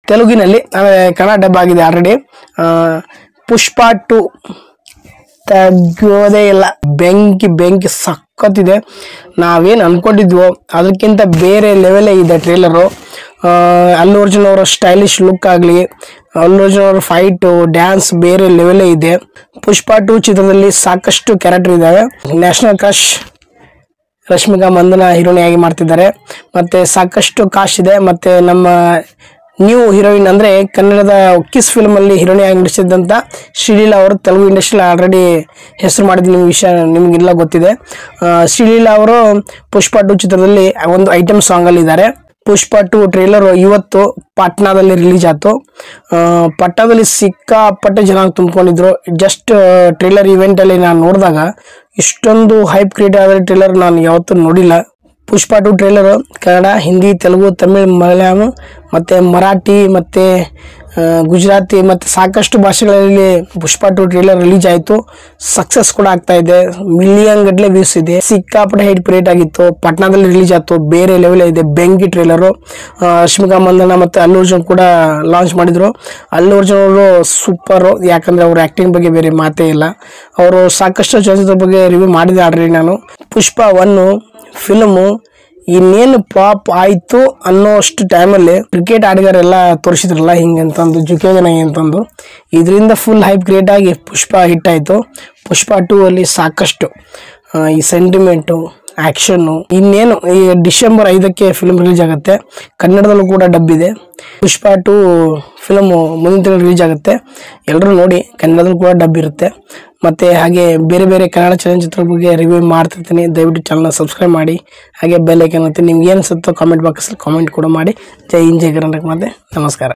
ತೆಲುಗಿನಲ್ಲಿ ಕನ್ನಡ ಡಬ್ ಆಗಿದೆ ಆಲ್ರೆಡಿ. ಪುಷ್ಪ 2 ತೆಗೋದೇ ಇಲ್ಲ, ಬೆಂಕಿ ಸಖತ್ತಿದೆ. ನಾವೇನು ಅನ್ಕೊಂಡಿದ್ವೋ ಅದಕ್ಕಿಂತ ಬೇರೆ ಲೆವೆಲೇ ಇದೆ ಟ್ರೇಲರು. ಅಲ್ಲು ಅರ್ಜುನ್ ಅವರ ಸ್ಟೈಲಿಶ್ ಲುಕ್ ಆಗಲಿ, ಅಲ್ಲು ಅರ್ಜುನ್ ಅವರ ಫೈಟು ಡ್ಯಾನ್ಸ್ ಬೇರೆ ಲೆವೆಲೇ ಇದೆ. ಪುಷ್ಪ 2 ಚಿತ್ರದಲ್ಲಿ ಸಾಕಷ್ಟು ಕ್ಯಾರೆಕ್ಟರ್ ಇದ್ದಾವೆ. ನ್ಯಾಷನಲ್ ಕ್ರಶ್ ರಶ್ಮಿಕಾ ಮಂದನ ಹೀರೋಯಿನಿಯಾಗಿ ಮಾಡ್ತಿದ್ದಾರೆ. ಮತ್ತು ಸಾಕಷ್ಟು ಕಾಸ್ಟ್ ಇದೆ. ಮತ್ತು ನಮ್ಮ ನ್ಯೂ ಹೀರೋಯಿನ್ ಅಂದರೆ ಕನ್ನಡದ ಕಿಸ್ ಫಿಲ್ಮಲ್ಲಿ ಹೀರೋಯಿನಿಯಾಗಿ ನಟಿಸಿದಂಥ ಶ್ರೀಲೀಲಾ ಅವರು ತೆಲುಗು ಇಂಡಸ್ಟ್ರಿಯಲ್ಲಿ ಆಲ್ರೆಡಿ ಹೆಸರು ಮಾಡಿದ ವಿಷಯ ನಿಮಗೆಲ್ಲ ಗೊತ್ತಿದೆ. ಶ್ರೀಲೀಲಾ ಅವರು ಪುಷ್ಪ 2 ಚಿತ್ರದಲ್ಲಿ ಒಂದು ಐಟಮ್ ಸಾಂಗಲ್ಲಿದ್ದಾರೆ. ಪುಷ್ಪ 2 ಟ್ರೇಲರ್ ಇವತ್ತು ಪಾಟ್ನಾದಲ್ಲಿ ರಿಲೀಸ್ ಆಯಿತು. ಪಾಟ್ನಾದಲ್ಲಿ ಸಿಕ್ಕಾಪಟ್ಟೆ ಜನ ತುಂಬಿಕೊಂಡಿದ್ರು. ಜಸ್ಟ್ ಟ್ರೇಲರ್ ಇವೆಂಟಲ್ಲಿ ನಾನು ನೋಡಿದಾಗ ಇಷ್ಟೊಂದು ಹೈಪ್ ಕ್ರಿಯೇಟ್ ಆದ ಟ್ರೇಲರ್ ನಾನು ಯಾವತ್ತೂ ನೋಡಿಲ್ಲ. ಪುಷ್ಪ 2 ಟ್ರೇಲರು ಕನ್ನಡ, ಹಿಂದಿ, ತೆಲುಗು, ತಮಿಳ್, ಮಲಯಾಳಂ ಮತ್ತು ಮರಾಠಿ ಮತ್ತು ಗುಜರಾತಿ ಮತ್ತು ಸಾಕಷ್ಟು ಭಾಷೆಗಳಲ್ಲಿ ಪುಷ್ಪ 2 ಟ್ರೇಲರ್ ರಿಲೀಸ್ ಆಯಿತು. ಸಕ್ಸಸ್ ಕೂಡ ಆಗ್ತಾ ಇದೆ. ಮಿಲಿಯನ್ ಗಟ್ಟಲೆ ವ್ಯೂಸ್ ಇದೆ. ಸಿಕ್ಕಾಪಟ್ಟೆ ಹೈಟ್ ಕ್ರಿಯೇಟ್ ಆಗಿತ್ತು. ಪಾಟ್ನಾದಲ್ಲಿ ರಿಲೀಸ್ ಆಯಿತು. ಬೇರೆ ಲೆವೆಲ್ ಇದೆ. ಬೆಂಕಿ ಟ್ರೇಲರು. ರಶ್ಮಿಕಾ ಮಂದನ ಮತ್ತು ಅಲ್ಲು ಅರ್ಜುನ್ ಕೂಡ ಲಾಂಚ್ ಮಾಡಿದರು. ಅಲ್ಲು ಅರ್ಜುನ್ ಅವರು ಸೂಪರು. ಯಾಕಂದರೆ ಅವ್ರ ಆ್ಯಕ್ಟಿಂಗ್ ಬಗ್ಗೆ ಬೇರೆ ಮಾತೇ ಇಲ್ಲ. ಅವರು ಸಾಕಷ್ಟು ಚಲನಚಿತ್ರ ಬಗ್ಗೆ ರಿವ್ಯೂ ಮಾಡಿದೆ ಆಲ್ರೆಡಿ ನಾನು. ಪುಷ್ಪ 1 ಫಿಲ್ಮು ಇನ್ನೇನು ಪಾಪ್ ಆಯಿತು ಅನ್ನೋ ಅಷ್ಟು ಟೈಮಲ್ಲಿ ಕ್ರಿಕೆಟ್ ಆಟಗಾರೆಲ್ಲ ತೋರಿಸಿದ್ರಲ್ಲ ಹಿಂಗಂತಂದು ಜುಕೇಜನ ಅಂತಂದು, ಇದರಿಂದ ಫುಲ್ ಹೈಪ್ ಕ್ರಿಯೇಟ್ ಆಗಿ ಪುಷ್ಪ ಹಿಟ್ ಆಯಿತು. ಪುಷ್ಪ 2 ಅಲ್ಲಿ ಸಾಕಷ್ಟು ಈ ಸೆಂಟಿಮೆಂಟು, ಆ್ಯಕ್ಷನ್ನು, ಇನ್ನೇನು ಈ ಡಿಸೆಂಬರ್ 5ಕ್ಕೆ ಫಿಲ್ಮ್ ರಿಲೀಸ್ ಆಗುತ್ತೆ. ಕನ್ನಡದಲ್ಲೂ ಕೂಡ ಡಬ್ ಇದೆ. ಪುಷ್ಪ 2 ಫಿಲಮು ಮುಂದಿನ ತಿಂಗಳು ರಿಲೀಸ್ ಆಗುತ್ತೆ. ಎಲ್ಲರೂ ನೋಡಿ, ಕನ್ನಡದಲ್ಲೂ ಕೂಡ ಡಬ್ ಇರುತ್ತೆ. ಮತ್ತು ಹಾಗೆ ಬೇರೆ ಬೇರೆ ಕನ್ನಡ ಚಲನಚಿತ್ರ ಬಗ್ಗೆ ರಿವ್ಯೂ ಮಾಡ್ತಿರ್ತೀನಿ. ದಯವಿಟ್ಟು ಚಾನಲ್ನ ಸಬ್ಸ್ಕ್ರೈಬ್ ಮಾಡಿ. ಹಾಗೆ ಬೆಲ್ ಐಕನ್ ಒತ್ತಿ. ನಿಮ್ಗೆ ಏನು ಅನ್ಸುತ್ತೋ ಕಾಮೆಂಟ್ ಬಾಕ್ಸಲ್ಲಿ ಕಾಮೆಂಟ್ ಕೂಡ ಮಾಡಿ. ಜೈ ಹಿಂದ್, ಜೈ ಕರ್ನಾಟಕ. ಮತ್ತೆ ನಮಸ್ಕಾರ.